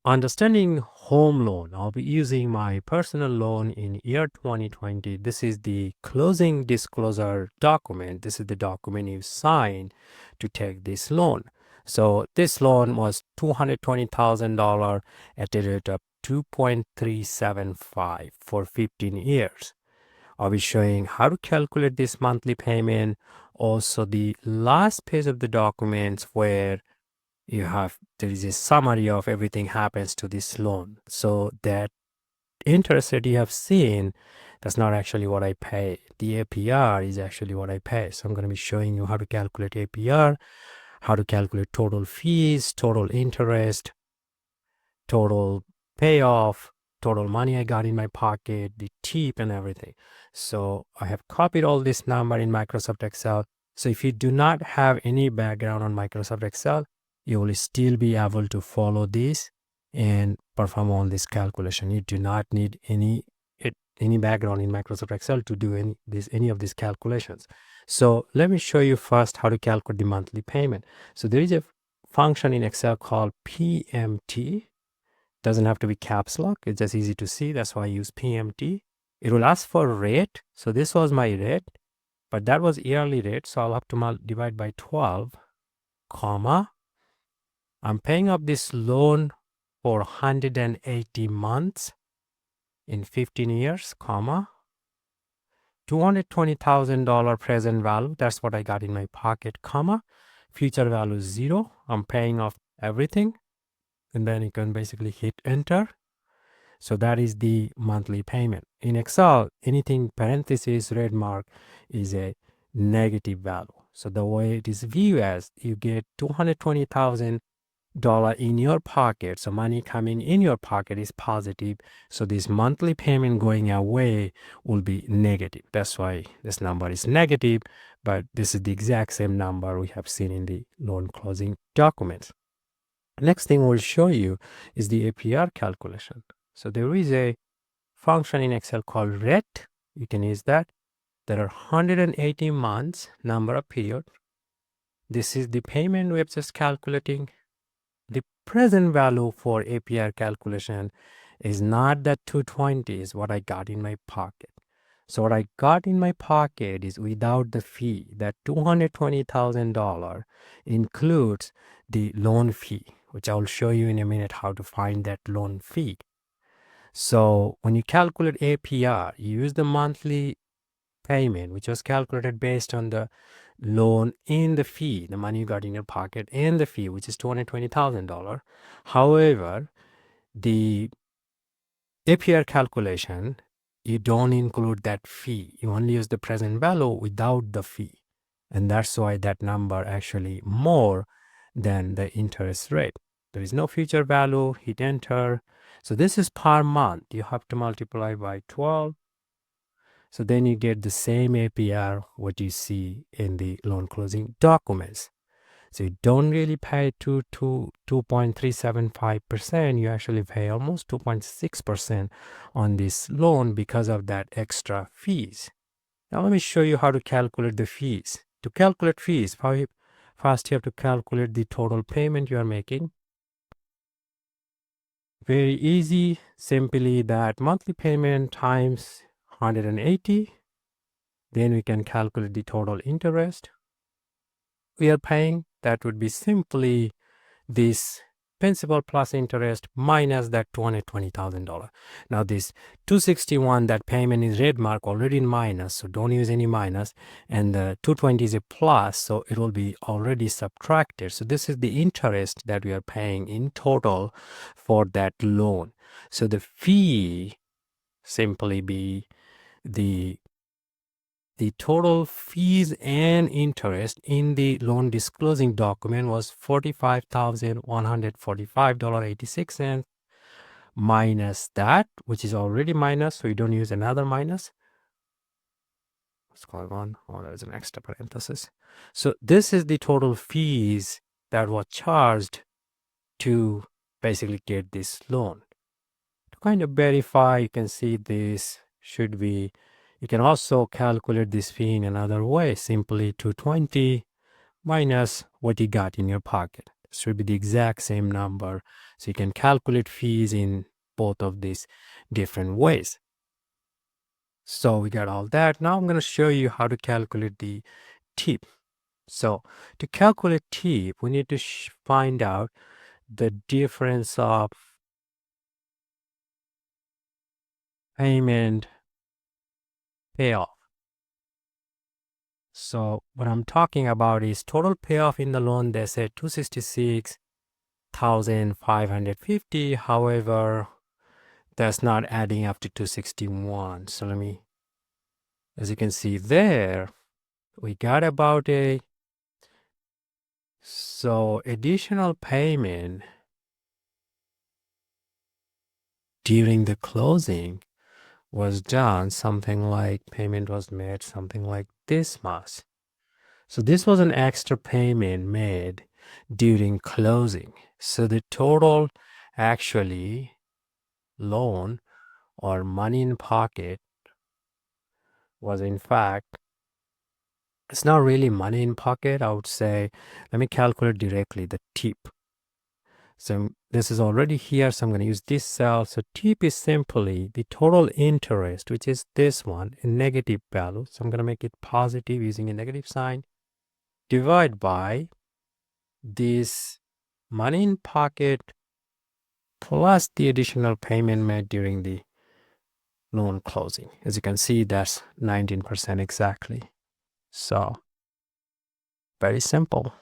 Understanding home loan. I'll be using my personal loan in year 2020. This is the closing disclosure document. This is the document you sign to take this loan. So this loan was $220,000 at a rate of 2.375 for 15 years. I'll be showing how to calculate this monthly payment. Also, the last page of the documents where there is a summary of everything happens to this loan. So that interest rate you have seen, that's not actually what I pay. The APR is actually what I pay. So I'm going to be showing you how to calculate APR, how to calculate total fees, total interest, total payoff, total money I got in my pocket, the tip and everything. So I have copied all this number in Microsoft Excel. So if you do not have any background on Microsoft Excel, you will still be able to follow this and perform all this calculation. You do not need any background in Microsoft Excel to do any of these calculations. So let me show you first how to calculate the monthly payment. So there is a function in Excel called PMT. Doesn't have to be caps lock. It's just easy to see. That's why I use PMT. It will ask for rate. So this was my rate, but that was yearly rate. So I'll have to divide by 12, comma. I'm paying up this loan for 180 months in 15 years, comma. $220,000 present value. That's what I got in my pocket, comma. Future value 0. I'm paying off everything. And then you can basically hit enter. So that is the monthly payment. In Excel, anything parenthesis red mark is a negative value. So the way it is viewed as, you get $220,000 in your pocket. So money coming in your pocket is positive. So this monthly payment going away will be negative. That's why this number is negative, but this is the exact same number we have seen in the loan closing documents. Next thing we'll show you is the APR calculation. So there is a function in Excel called RET. You can use that. There are 180 months, number of period. This is the payment we're just calculating. The present value for APR calculation is not that 220 is what I got in my pocket. So what I got in my pocket is without the fee. That $220,000 includes the loan fee, which I'll show you in a minute how to find that loan fee. So when you calculate APR, you use the monthly payment, which was calculated based on the loan and the fee, the money you got in your pocket and the fee, which is $220,000. However, the APR calculation, you don't include that fee. You only use the present value without the fee. And that's why that number actually more than the interest rate. There is no future value, hit enter. So this is per month. You have to multiply by 12. So then you get the same APR what you see in the loan closing documents. So you don't really pay 2.375%. You actually pay almost 2.6% on this loan because of that extra fees. Now let me show you how to calculate the fees. To calculate fees, first you have to calculate the total payment you are making. Very easy, simply that monthly payment times 180. Then we can calculate the total interest we are paying. That would be simply this principal plus interest minus that $220,000. Now this 261, that payment is red mark already in minus, so don't use any minus. And the 220 is a plus, so it will be already subtracted. So this is the interest that we are paying in total for that loan. So the fee simply be the total fees and interest in the loan disclosing document was $45,145.86 minus that, which is already minus, so you don't use another minus. What's going on? Oh, there's an extra parenthesis. So this is the total fees that was charged to basically get this loan. To kind of verify, you can see this should be. You can also calculate this fee in another way, simply 220 minus what you got in your pocket. should be the exact same number. So you can calculate fees in both of these different ways. So we got all that. Now I'm going to show you how to calculate the tip. So to calculate tip, we need to find out the difference of payment payoff. So what I'm talking about is total payoff in the loan. They said 266,550. However, that's not adding up to 261. So let me, as you can see there, we got about a, so additional payment during the closing was done, something like payment was made something like this much. So this was an extra payment made during closing. So the total actually loan or money in pocket was, in fact, it's not really money in pocket. I would say, let me calculate directly the tip. So this is already here, so I'm going to use this cell. So tip is simply the total interest, which is this one, in negative value. So I'm going to make it positive using a negative sign, divide by this money in pocket plus the additional payment made during the loan closing. As you can see, that's 19% exactly. So very simple.